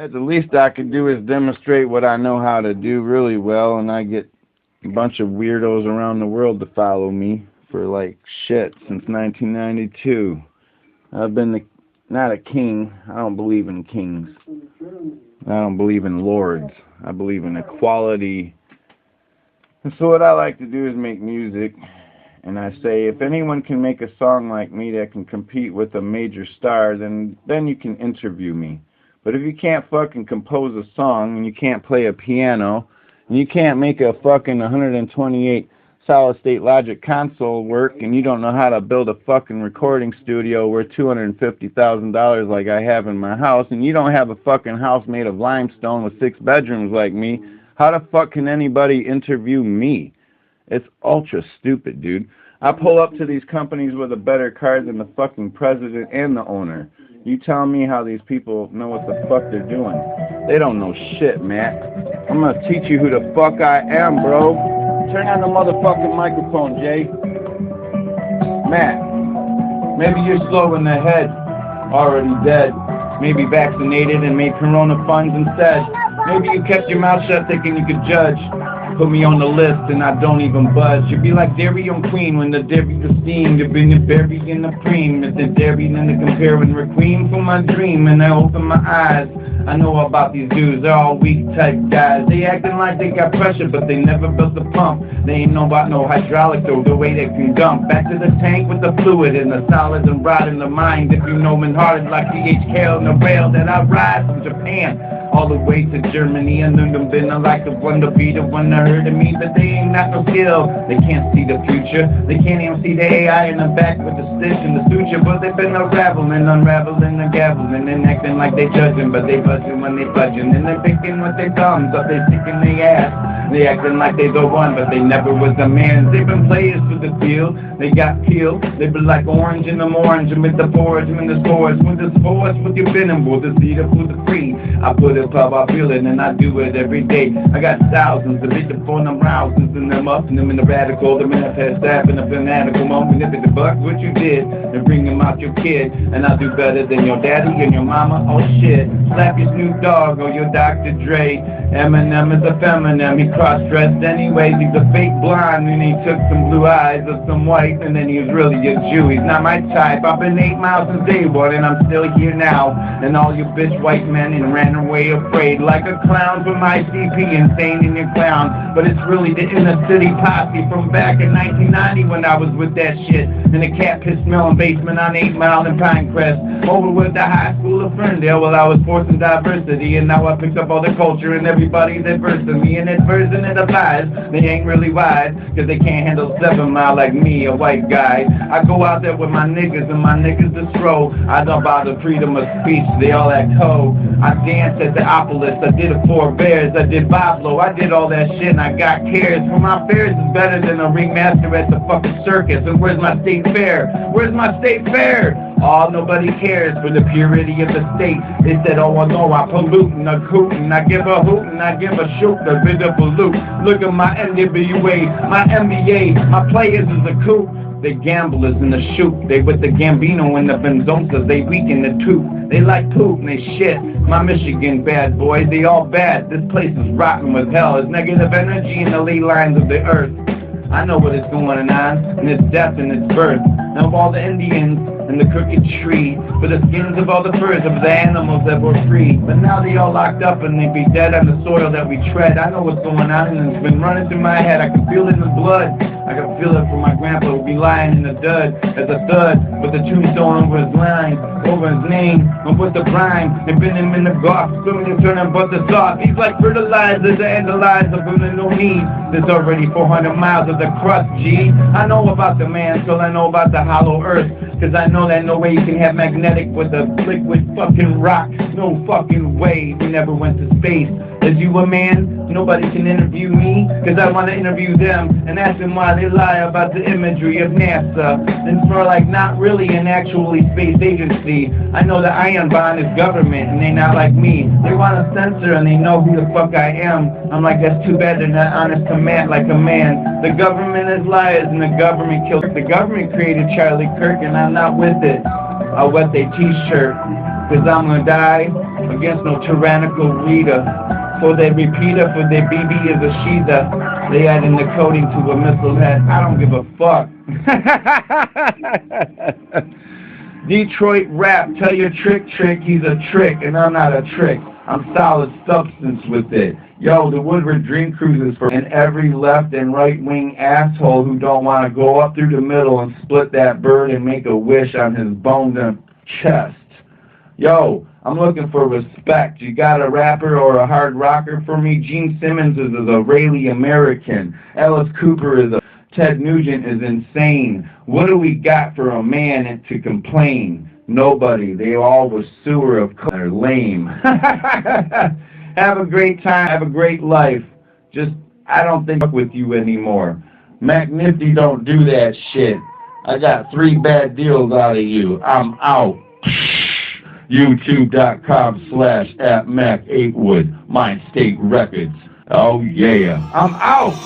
At the least I can do is demonstrate what I know how to do really well, and I get a bunch of weirdos around the world to follow me for like shit since 1992. I've been not a king. I don't believe in kings. I don't believe in lords. I believe in equality. And so what I like to do is make music. And I say, if anyone can make a song like me that can compete with a major star, then you can interview me. But if you can't fucking compose a song, and you can't play a piano, and you can't make a fucking 128 solid-state logic console work, and you don't know how to build a fucking recording studio worth $250,000 like I have in my house, and you don't have a fucking house made of limestone with 6 bedrooms like me, how the fuck can anybody interview me? It's ultra stupid, dude. I pull up to these companies with a better card than the fucking president and the owner. You tell me how these people know what the fuck they're doing. They don't know shit, Matt. I'm gonna teach you who the fuck I am, bro. Turn on the motherfucking microphone, Jay. Matt, maybe you're slow in the head, already dead. Maybe vaccinated and made corona funds instead. Maybe you kept your mouth shut thinking you could judge. Put me on the list and I don't even budge. You'd be like Dairy on Queen when the dairy was steamed. You've been buried in the cream. If the dairy and the comparing were queen for my dream. And I open my eyes. I know about these dudes, they're all weak type guys. They acting like they got pressure, but they never built the pump. They ain't know about no hydraulics or the way they can dump. Back to the tank with the fluid and the solids and rot in the mind. If you know men hearted like DHK on the rail that I ride from Japan all the way to Germany. And then them been like the one to be the one that heard of me, but they ain't got no skill. They can't see the future. They can't even see the AI in the back with the stitch and the suture. But they've been unraveling the gaveling and acting like they judging, but they budging when they budging. And they're picking with their thumbs up, they sticking their ass. They acting like they the one, but they never was the man. They've been players for the field. They got peeled. They been like orange in them orange, and with the forage, and the spores, with the spores, with your venom, with the seed of the free. I put it up, I feel it, and I do it every day. I got thousands of it for them thousands, and them up, and them in the radical, the manifest staff, and the fanatical moment. If it's the bucks, what you did, then bring them out your kid, and I'll do better than your daddy and your mama. Oh shit, slap your Snoop Dogg or your Dr. Dre. Eminem is a feminine, he cross-dressed anyways, he's a fake blonde, and he took some blue eyes of some white, and then he was really a Jew. He's not my type. I've been 8 miles since day one, and I'm still here now. And all you bitch white men and ran away afraid, like a clown from ICP, insane in your clown. But it's really the inner city posse from back in 1990 when I was with that shit in the cat piss smelling basement on 8 Mile and Pinecrest, over with the high school of Ferndale. Well, I was forcing diversity, and now I picked up all the culture and everybody's adverse to me, and that version of the lies, they ain't really wise, cause they can't handle 7 Mile like me, a white guy. I go out there with my niggas, and my niggas is throw. I don't bother freedom of speech, they all act cold. I danced at the Opolis, I did a 4 Bears, I did Boblo, I did all that shit, and I got cares. For my fares is better than a ringmaster at the fucking circus. And where's my state fair? Where's my state fair? Oh, nobody cares for the purity of the state. They said, oh, I know I pollute and I coot and I give a hoot and I give a shoot, a bit of a loot. Look at my NWA, my NBA, my players is a coup. They gamblers in the shoot. They with the Gambino and the Benzonza. They weak in the tooth. They like poop and they shit. My Michigan bad boys, they all bad. This place is rotten with hell. It's negative energy in the ley lines of the earth. I know what is going on, and it's death and it's birth. Now of all the Indians and the crooked tree, for the skins of all the furs of the animals that were free. But now they all locked up and they be dead on the soil that we tread. I know what's going on and it's been running through my head. I can feel it in the blood. I can feel it from my grandpa who be lying in the dud as a thud with the tombstone over his line, over his name, and with the rhyme. They been him in the golf, swimming and turning but the soft. He's like fertilizer to end the lives of women no need. There's already 400 miles of the crust, G. I know about the man, so I know about the hollow earth. Cause I know that no way you can have magnetic with a liquid fucking rock. No fucking way. We never went to space. Is you a man? Nobody can interview me, cause I want to interview them and ask them why they lie about the imagery of NASA. It's more like not really an actually space agency. I know the iron bond is government and they not like me. They want to censor and they know who the fuck I am. I'm like, that's too bad they're not honest to man like a man. The government is liars and the government killed. The government created Charlie Kirk and I'm not with it. I'll wet their t-shirt, cause I'm gonna die against no tyrannical reader. For their repeater, for their BB is a sheather. They adding the coding to a missile head. I don't give a fuck. Detroit rap, tell your trick, he's a trick, and I'm not a trick. I'm solid substance with it. Yo, the Woodward Dream Cruise is for and every left and right wing asshole who don't want to go up through the middle and split that bird and make a wish on his boned chest. Yo, I'm looking for respect. You got a rapper or a hard rocker for me? Gene Simmons is a really American. Alice Cooper is a Ted Nugent is insane. What do we got for a man to complain? Nobody. They all was sewer of color. Lame. Have a great time. Have a great life. Just, I don't think with you anymore. Mac Nifty don't do that shit. I got 3 bad deals out of you. I'm out. YouTube.com/@Mac8Wood. MindState Records. Oh yeah. I'm out.